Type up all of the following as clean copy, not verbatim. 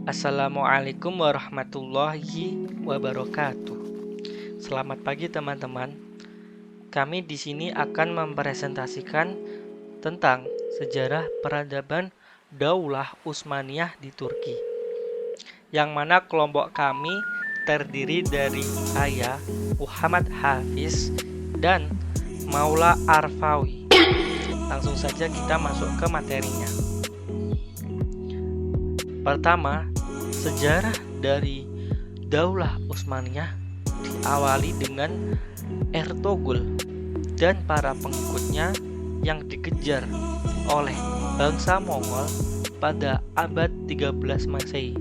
Assalamualaikum warahmatullahi wabarakatuh. Selamat pagi teman-teman. Kami di sini akan mempresentasikan tentang sejarah peradaban Daulah Utsmaniyah di Turki. Yang mana kelompok kami terdiri dari saya, Muhammad Hafiz, dan Maula Arfawi. Langsung saja kita masuk ke materinya. Pertama, sejarah dari Daulah Utsmaniyah diawali dengan Ertugrul dan para pengikutnya yang dikejar oleh bangsa Mongol pada abad 13 Masehi.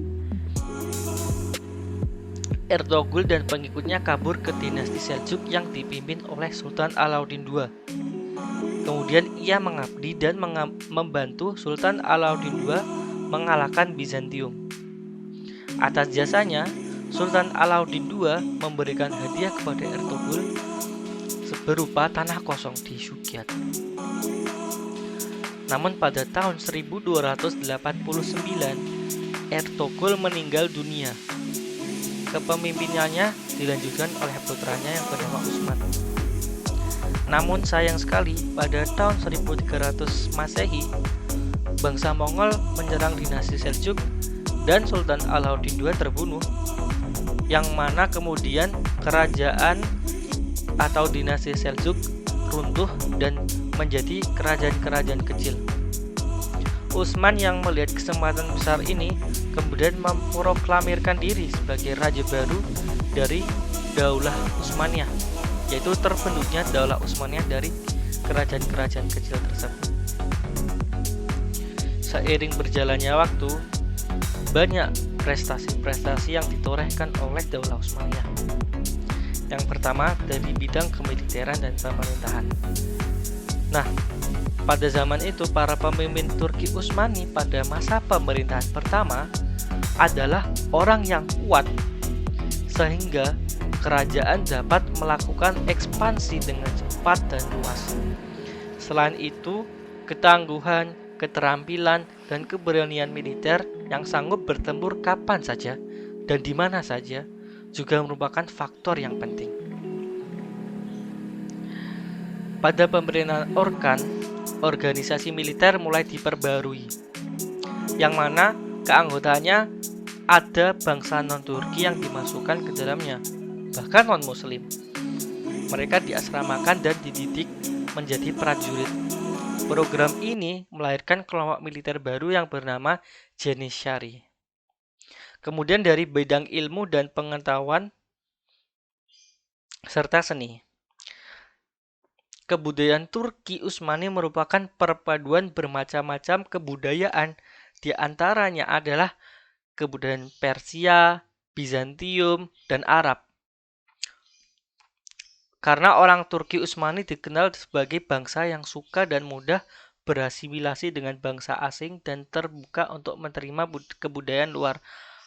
Ertugrul dan pengikutnya kabur ke dinasti Seljuk yang dipimpin oleh Sultan Alauddin II. Kemudian ia mengabdi dan membantu Sultan Alauddin II mengalahkan Bizantium. Atas jasanya, Sultan Alauddin II memberikan hadiah kepada Ertugrul berupa tanah kosong di Shugyat. Namun pada tahun 1289, Ertugrul meninggal dunia. Kepemimpinannya dilanjutkan oleh putranya yang bernama Utsman. Namun sayang sekali, pada tahun 1300 Masehi, bangsa Mongol menyerang dinasti Seljuk dan Sultan Alauddin II terbunuh, yang mana kemudian kerajaan atau dinasti Seljuk runtuh dan menjadi kerajaan-kerajaan kecil. Utsman yang melihat kesempatan besar ini kemudian memproklamirkan diri sebagai raja baru dari Daulah Utsmaniyah, yaitu terbentuknya Daulah Utsmaniyah dari kerajaan-kerajaan kecil tersebut. Seiring berjalannya waktu, banyak prestasi-prestasi yang ditorehkan oleh Daulah Utsmaniyah. Yang pertama dari bidang kemiliteran dan pemerintahan. Nah, pada zaman itu para pemimpin Turki Utsmani pada masa pemerintahan pertama adalah orang yang kuat, sehingga kerajaan dapat melakukan ekspansi dengan cepat dan luas. Selain itu, ketangguhan, keterampilan, dan keberanian militer yang sanggup bertempur kapan saja dan di mana saja juga merupakan faktor yang penting. Pada pemerintahan Orkan, organisasi militer mulai diperbarui, yang mana keanggotaannya ada bangsa non-Turki yang dimasukkan ke dalamnya, bahkan non-Muslim. Mereka diasramakan dan dididik menjadi prajurit. Program ini melahirkan kelompok militer baru yang bernama Janissary. Kemudian dari bidang ilmu dan pengetahuan serta seni. Kebudayaan Turki Utsmani merupakan perpaduan bermacam-macam kebudayaan. Di antaranya adalah kebudayaan Persia, Bizantium, dan Arab. Karena orang Turki Utsmani dikenal sebagai bangsa yang suka dan mudah berasimilasi dengan bangsa asing dan terbuka untuk menerima kebudayaan luar.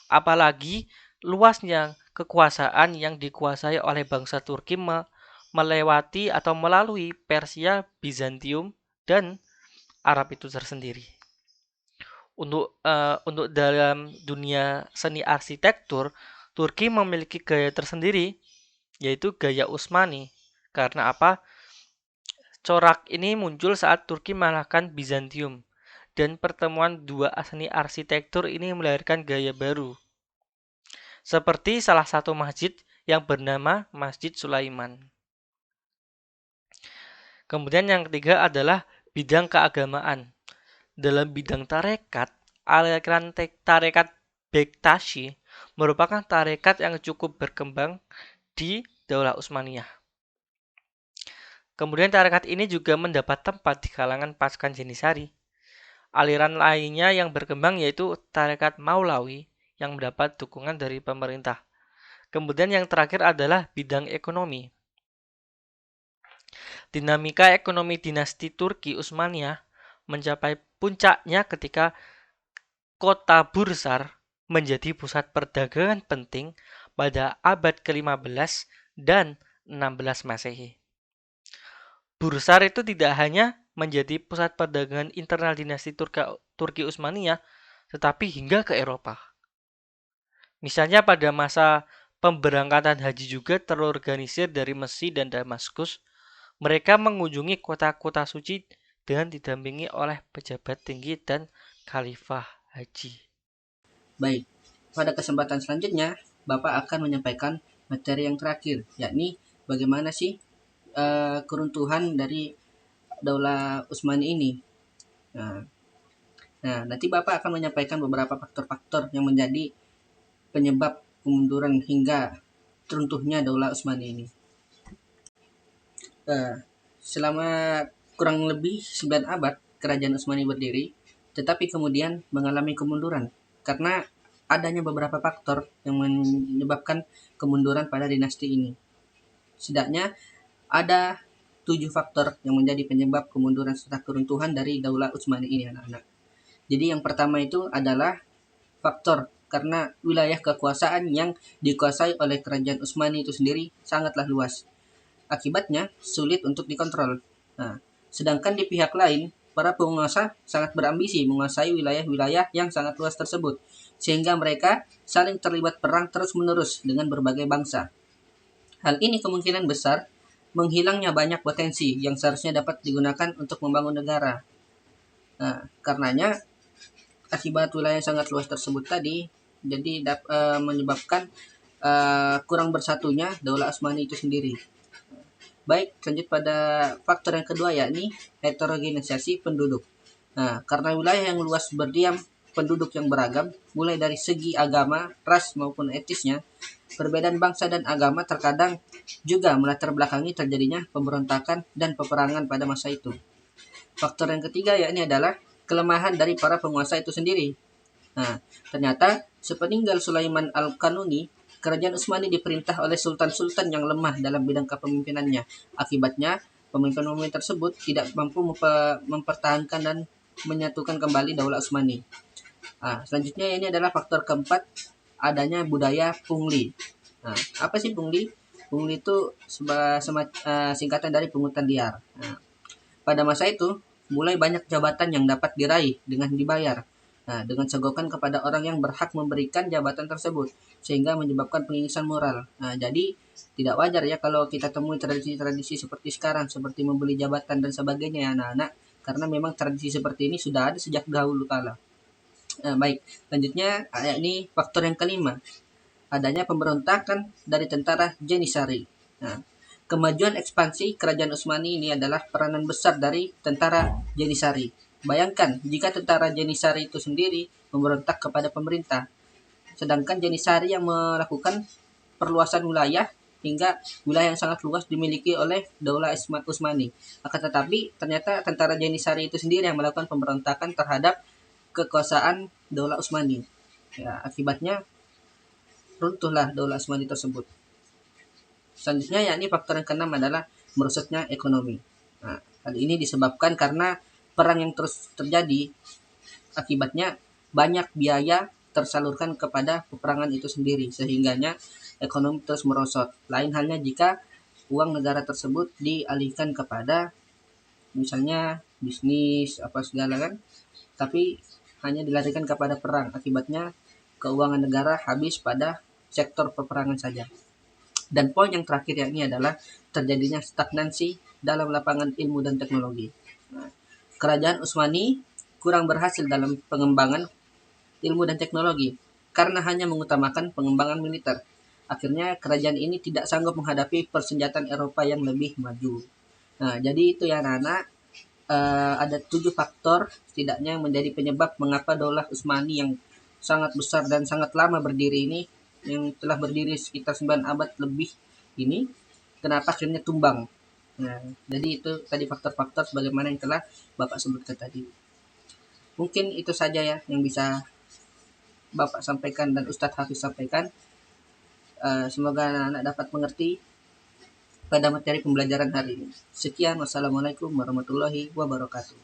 Apalagi luasnya kekuasaan yang dikuasai oleh bangsa Turki melewati atau melalui Persia, Bizantium, dan Arab itu tersendiri. Untuk dalam dunia seni arsitektur, Turki memiliki gaya tersendiri, yaitu gaya Utsmani. Karena apa? Corak ini muncul saat Turki mengalahkan Bizantium, dan pertemuan dua seni arsitektur ini melahirkan gaya baru. Seperti salah satu masjid yang bernama Masjid Sulaiman. Kemudian yang ketiga adalah bidang keagamaan. Dalam bidang tarekat, aliran tarekat Bektashi merupakan tarekat yang cukup berkembang di Daulah Utsmaniyah. Kemudian tarekat ini juga mendapat tempat di kalangan pasukan Janissary. Aliran lainnya yang berkembang yaitu tarekat Maulawi yang mendapat dukungan dari pemerintah. Kemudian yang terakhir adalah bidang ekonomi. Dinamika ekonomi dinasti Turki Utsmaniyah mencapai puncaknya ketika kota Bursar menjadi pusat perdagangan penting pada abad ke-15 dan 16 Masehi. Bursar itu tidak hanya menjadi pusat perdagangan internal dinasti Turki Utsmaniyah, tetapi hingga ke Eropa. Misalnya pada masa pemberangkatan haji juga terorganisir dari Mesir dan Damaskus. Mereka mengunjungi kota-kota suci dengan didampingi oleh pejabat tinggi dan khalifah haji. Baik, pada kesempatan selanjutnya, Bapak akan menyampaikan materi yang terakhir, yakni bagaimana sih keruntuhan dari Daulah Utsmani ini. Nah, nanti Bapak akan menyampaikan beberapa faktor-faktor yang menjadi penyebab kemunduran hingga runtuhnya Daulah Utsmani ini. Selama kurang lebih 9 abad, kerajaan Utsmani berdiri, tetapi kemudian mengalami kemunduran karena adanya beberapa faktor yang menyebabkan kemunduran pada dinasti ini. Setidaknya ada 7 faktor yang menjadi penyebab kemunduran serta keruntuhan dari Daulah Utsmani ini, anak-anak. Jadi yang pertama itu adalah faktor karena wilayah kekuasaan yang dikuasai oleh kerajaan Utsmani itu sendiri sangatlah luas. Akibatnya sulit untuk dikontrol. Nah, sedangkan di pihak lain, para penguasa sangat berambisi menguasai wilayah-wilayah yang sangat luas tersebut, sehingga mereka saling terlibat perang terus-menerus dengan berbagai bangsa. Hal ini kemungkinan besar menghilangnya banyak potensi yang seharusnya dapat digunakan untuk membangun negara. Nah, karenanya akibat wilayah yang sangat luas tersebut tadi, jadi menyebabkan kurang bersatunya Daulah Utsmani itu sendiri. Baik, lanjut pada faktor yang kedua, yakni heterogenisasi penduduk. Nah, karena wilayah yang luas berdiam penduduk yang beragam, mulai dari segi agama, ras maupun etisnya, perbedaan bangsa dan agama terkadang juga melatar belakangi terjadinya pemberontakan dan peperangan pada masa itu. Faktor yang ketiga yakni adalah kelemahan dari para penguasa itu sendiri. Nah, ternyata sepeninggal Sulaiman Al-Kanuni, kerajaan Utsmani diperintah oleh sultan-sultan yang lemah dalam bidang kepemimpinannya. Akibatnya, pemimpin-pemimpin tersebut tidak mampu mempertahankan dan menyatukan kembali Daulah Utsmani. Nah, selanjutnya ini adalah faktor keempat, adanya budaya pungli. Nah, apa sih pungli? Pungli itu singkatan dari pungutan liar. Nah, pada masa itu, mulai banyak jabatan yang dapat diraih dengan dibayar. Nah, dengan sogokan kepada orang yang berhak memberikan jabatan tersebut, sehingga menyebabkan pengingisan moral. Nah, jadi tidak wajar ya kalau kita temui tradisi-tradisi seperti sekarang, seperti membeli jabatan dan sebagainya ya anak-anak, karena memang tradisi seperti ini sudah ada sejak dahulu kala. Baik, selanjutnya ini faktor yang kelima, adanya pemberontakan dari tentara Janissary. Nah, kemajuan ekspansi kerajaan Utsmani ini adalah peranan besar dari tentara Janissary. Bayangkan jika tentara Janissary itu sendiri memberontak kepada pemerintah, sedangkan Janissary yang melakukan perluasan wilayah hingga wilayah yang sangat luas dimiliki oleh Daulah Utsmani. Akan tetapi ternyata tentara Janissary itu sendiri yang melakukan pemberontakan terhadap kekuasaan Daulah Utsmani. Ya, akibatnya runtuhlah Daulah Utsmani tersebut. Selanjutnya yakni faktor yang keenam adalah merosotnya ekonomi. Nah, hal ini disebabkan karena perang yang terus terjadi, akibatnya banyak biaya tersalurkan kepada peperangan itu sendiri, sehingganya ekonomi terus merosot. Lain halnya jika uang negara tersebut dialihkan kepada misalnya bisnis apa segala kan, tapi hanya dilarikan kepada perang, akibatnya keuangan negara habis pada sektor peperangan saja. Dan poin yang terakhir yakni adalah terjadinya stagnansi dalam lapangan ilmu dan teknologi. Nah, kerajaan Utsmani kurang berhasil dalam pengembangan ilmu dan teknologi karena hanya mengutamakan pengembangan militer. Akhirnya kerajaan ini tidak sanggup menghadapi persenjataan Eropa yang lebih maju. Nah, jadi itu ya anak-anak, ada 7 faktor setidaknya yang menjadi penyebab mengapa Daulah Utsmani yang sangat besar dan sangat lama berdiri ini, yang telah berdiri sekitar 9 abad lebih ini, kenapa akhirnya tumbang. Nah, jadi itu tadi faktor-faktor sebagaimana yang telah Bapak sebutkan tadi. Mungkin itu saja ya yang bisa Bapak sampaikan dan Ustadz Hafiz sampaikan. Semoga anak-anak dapat mengerti pada materi pembelajaran hari ini. Sekian, wassalamualaikum warahmatullahi wabarakatuh.